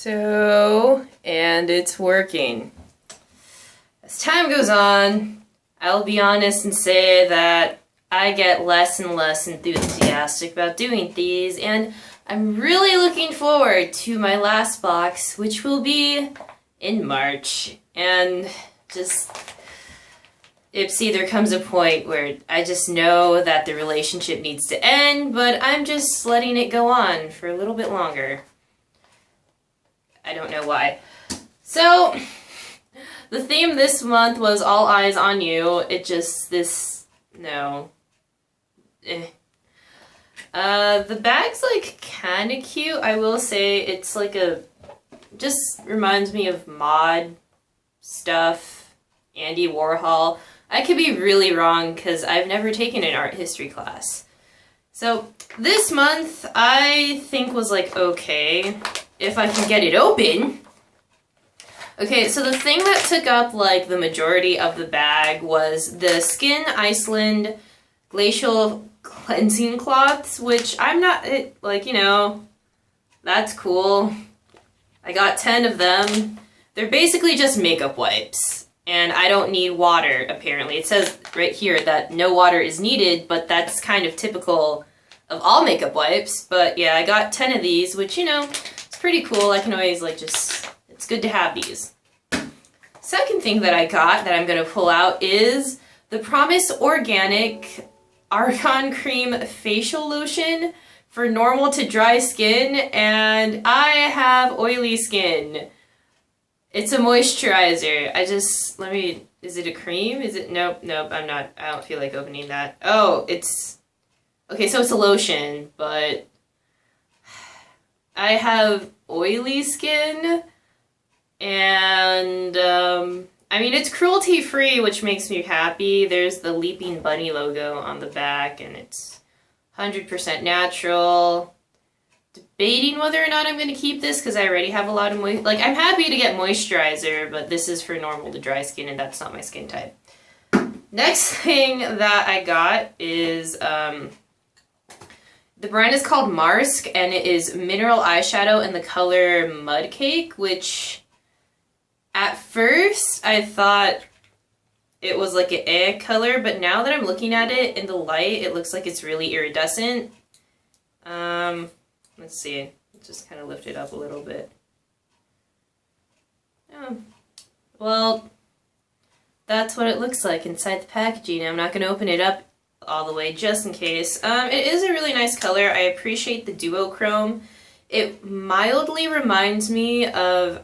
And it's working. As time goes on, I'll be honest and say that I get less and less enthusiastic about doing these, and I'm really looking forward to my last box, which will be in March. And just, Ipsy, there comes a point where I just know that the relationship needs to end, but I'm just letting it go on for a little bit longer. I don't know why. So, the theme this month was All Eyes on You. It just, no. The bag's like kinda cute. I will say it's like just reminds me of mod stuff, Andy Warhol. I could be really wrong because I've never taken an art history class. So this month I think was like okay, if I can get it open. Okay, so the thing that took up like the majority of the bag was the Skin Iceland Glacial Cleansing Cloths, which I'm not, that's cool. I got 10 of them. They're basically just makeup wipes, and I don't need water, apparently. It says right here that no water is needed, but that's kind of typical of all makeup wipes. But yeah, I got 10 of these, which, it's pretty cool. I can always, it's good to have these. Second thing that I got that I'm going to pull out is the Promise Organic Argan Cream Facial Lotion for normal to dry skin, and I have oily skin. It's a moisturizer. Is it a cream? Nope, I don't feel like opening that. Oh, okay, so it's a lotion, but I have oily skin, and it's cruelty-free, which makes me happy. There's the Leaping Bunny logo on the back, and it's 100% natural. Debating whether or not I'm going to keep this, because I already have a lot of I'm happy to get moisturizer, but this is for normal to dry skin, and that's not my skin type. Next thing that I got is, the brand is called Marsk, and it is mineral eyeshadow in the color Mud Cake, which at first I thought it was like an egg color, but now that I'm looking at it in the light, it looks like it's really iridescent. Let's see. Just kind of lift it up a little bit. Oh. Well, that's what it looks like inside the packaging. I'm not going to open it up all the way just in case. It is a really nice color. I appreciate the duochrome. It mildly reminds me of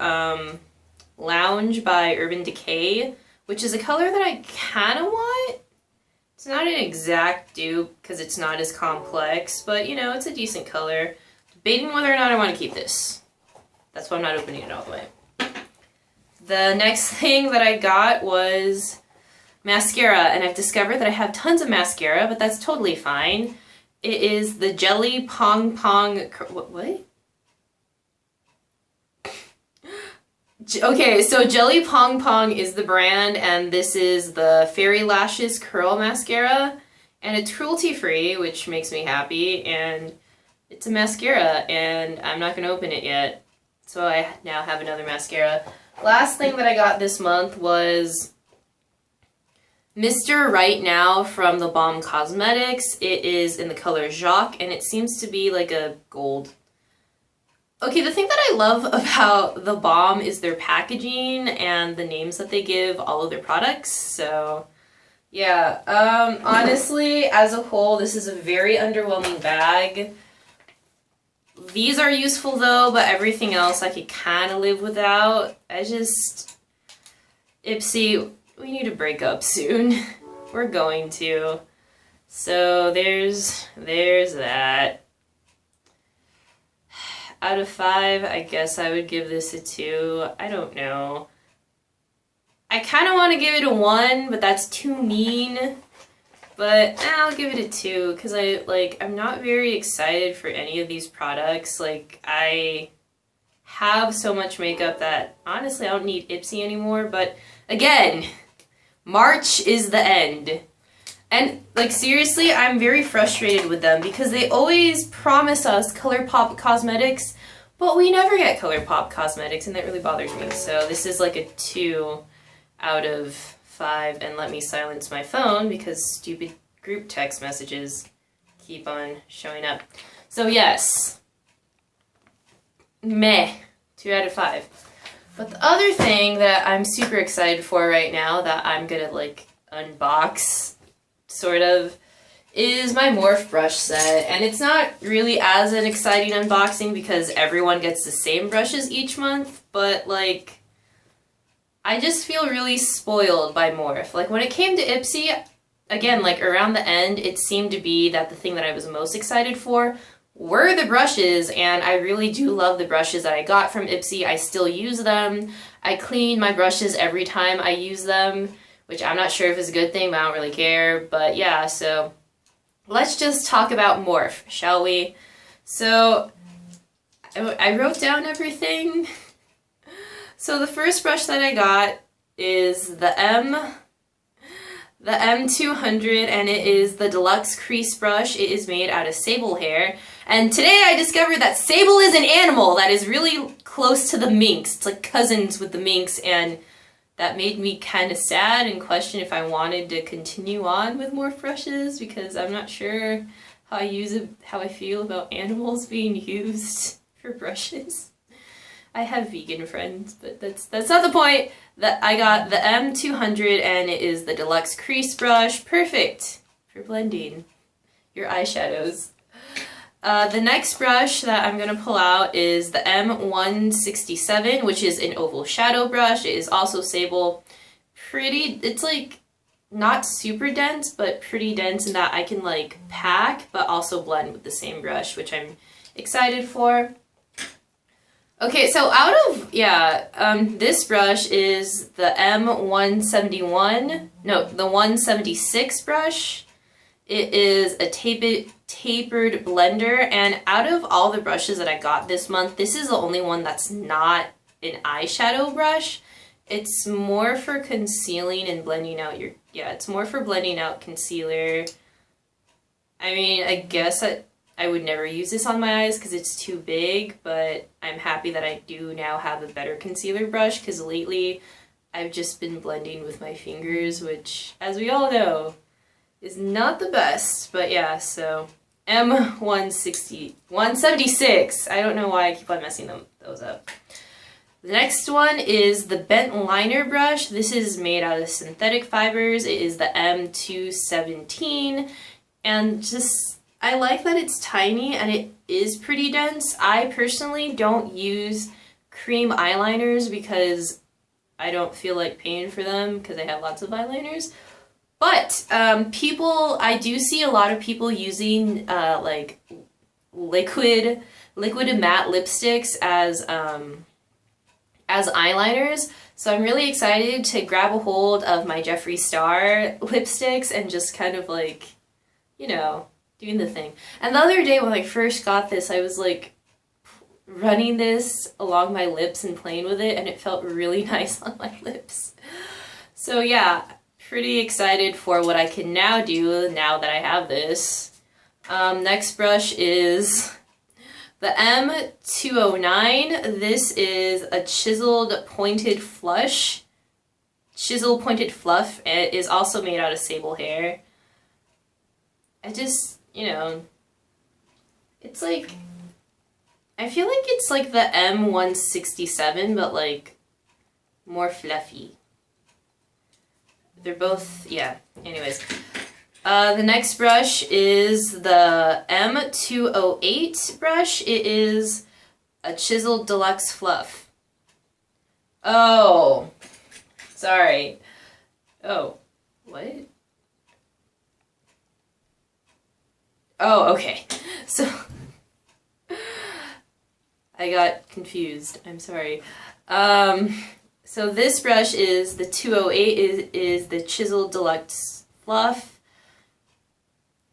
Lounge by Urban Decay, which is a color that I kind of want. It's not an exact dupe because it's not as complex, but it's a decent color. Debating whether or not I want to keep this. That's why I'm not opening it all the way. The next thing that I got was mascara, and I've discovered that I have tons of mascara, but that's totally fine. It is the Jelly Pong Pong... What? Okay, so Jelly Pong Pong is the brand, and this is the Fairy Lashes Curl Mascara, and it's cruelty-free, which makes me happy, and it's a mascara, and I'm not going to open it yet, so I now have another mascara. Last thing that I got this month was Mr. Right Now from The Balm Cosmetics. It is in the color Jacques, and it seems to be like a gold. Okay, the thing that I love about The Balm is their packaging and the names that they give all of their products. So, yeah. Honestly, as a whole, this is a very underwhelming bag. These are useful though, but everything else I could kind of live without. Ipsy, we need to break up soon. We're going to. So, there's that. Out of 5, I guess I would give this a 2. I don't know. I kind of want to give it a 1, but that's too mean. But I'll give it a 2 because I'm not very excited for any of these products. I have so much makeup that honestly I don't need Ipsy anymore. But again, March is the end. And seriously, I'm very frustrated with them because they always promise us ColourPop cosmetics But we never get ColourPop cosmetics, and that really bothers me. So this is like a 2 out of 5. And let me silence my phone because stupid group text messages keep on showing up. So yes, meh, 2 out of 5. But the other thing that I'm super excited for right now that I'm gonna like unbox, sort of, is my Morphed brush set. And it's not really as an exciting unboxing because everyone gets the same brushes each month, but like, I just feel really spoiled by Morphed. Like when it came to Ipsy, again, like around the end, it seemed to be that the thing that I was most excited for were the brushes, and I really do love the brushes that I got from Ipsy. I still use them. I clean my brushes every time I use them, which I'm not sure if it's a good thing, but I don't really care. But yeah, so let's just talk about Morphed, shall we? So I wrote down everything. So the first brush that I got is the M200, and it is the deluxe crease brush. It is made out of sable hair. And today I discovered that sable is an animal that is really close to the minx. It's like cousins with the minx, and that made me kind of sad and question if I wanted to continue on with more brushes, because I'm not sure how I feel about animals being used for brushes. I have vegan friends, but that's not the point. That I got the M200, and it is the deluxe crease brush. Perfect for blending your eyeshadows. The next brush that I'm going to pull out is the M167, which is an oval shadow brush. It is also sable. It's like not super dense, but pretty dense in that I can like pack, but also blend with the same brush, which I'm excited for. Okay, so this brush is the M171, no, the 176 brush. It is a tapered blender, and out of all the brushes that I got this month, this is the only one that's not an eyeshadow brush. It's more for concealing and blending out it's more for blending out concealer. I mean, I guess I would never use this on my eyes because it's too big, but I'm happy that I do now have a better concealer brush, because lately I've just been blending with my fingers, which, as we all know, is not the best. But yeah, so M176. I don't know why I keep on messing those up. The next one is the bent liner brush. This is made out of synthetic fibers. It is the M217, and just, I like that it's tiny and it is pretty dense. I personally don't use cream eyeliners because I don't feel like paying for them because I have lots of eyeliners. But I do see a lot of people using like liquid and matte lipsticks as eyeliners. So I'm really excited to grab a hold of my Jeffree Star lipsticks and just kind of like, you know, doing the thing. And the other day when I first got this, I was like running this along my lips and playing with it, and it felt really nice on my lips. So yeah, pretty excited for what I can now do now that I have this. Next brush is the M209. This is a chiseled pointed fluff. It is also made out of sable hair. I just, you know, it's like, I feel like it's like the M167, but like more fluffy. They're both, yeah, anyways. The next brush is the M208 brush. It is a chiseled deluxe fluff. Oh, sorry. Oh, what? Oh, okay. So, I got confused. I'm sorry. So this brush is the 208, is the chiseled deluxe fluff.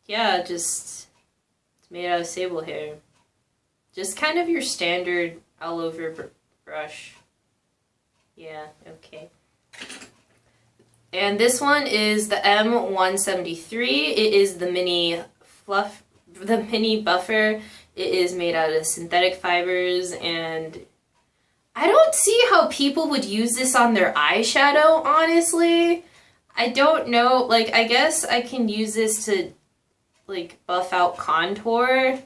Yeah, just, it's made out of sable hair. Just kind of your standard all over brush. Yeah, okay. And this one is the M173. It is the mini buffer. It is made out of synthetic fibers, and I don't see how people would use this on their eyeshadow, honestly. I don't know, like, I guess I can use this to, like, buff out contour.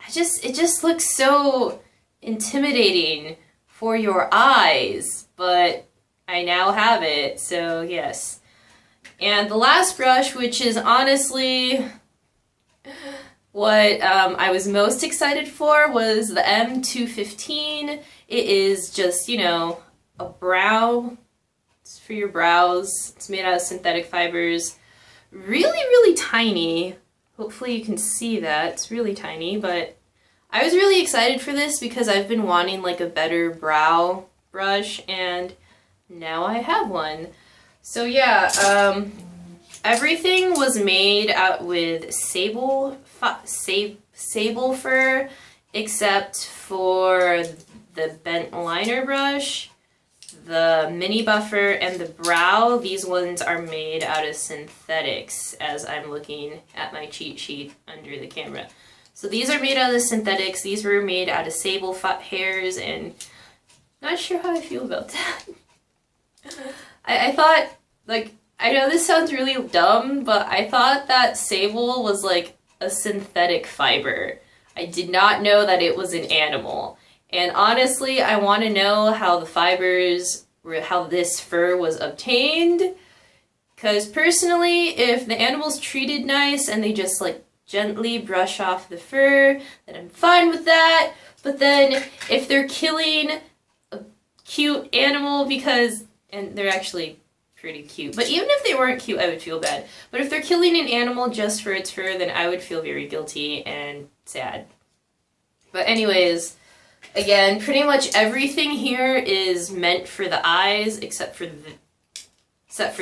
It just looks so intimidating for your eyes, but I now have it, so yes. And the last brush, which is honestly what I was most excited for, was the M215. It is just, you know, a brow. It's for your brows. It's made out of synthetic fibers. Really, really tiny. Hopefully you can see that. It's really tiny, but I was really excited for this because I've been wanting like a better brow brush, and now I have one. So yeah, everything was made out with sable fur, except for the bent liner brush, the mini buffer, and the brow. These ones are made out of synthetics, as I'm looking at my cheat sheet under the camera. So these are made out of synthetics. These were made out of sable hairs, and not sure how I feel about that. I thought, like, I know this sounds really dumb, but I thought that sable was like a synthetic fiber. I did not know that it was an animal. And honestly, I want to know how the fibers, how this fur was obtained. Because personally, if the animal's treated nice and they just like gently brush off the fur, then I'm fine with that. But then if they're killing a cute animal because, and they're actually pretty cute, but even if they weren't cute, I would feel bad. But if they're killing an animal just for its fur, then I would feel very guilty and sad. But anyways, again, pretty much everything here is meant for the eyes except for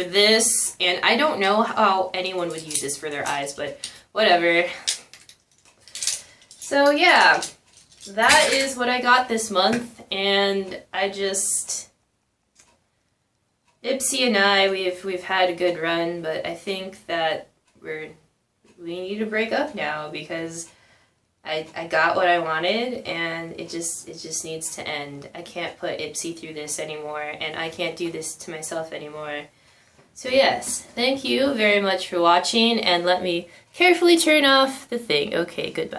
this, and I don't know how anyone would use this for their eyes, but whatever. So yeah, that is what I got this month, and I just, Ipsy and I, we've had a good run, but I think that we need to break up now because I got what I wanted, and it just needs to end. I can't put Ipsy through this anymore, and I can't do this to myself anymore. So yes, thank you very much for watching, and let me carefully turn off the thing. Okay, goodbye.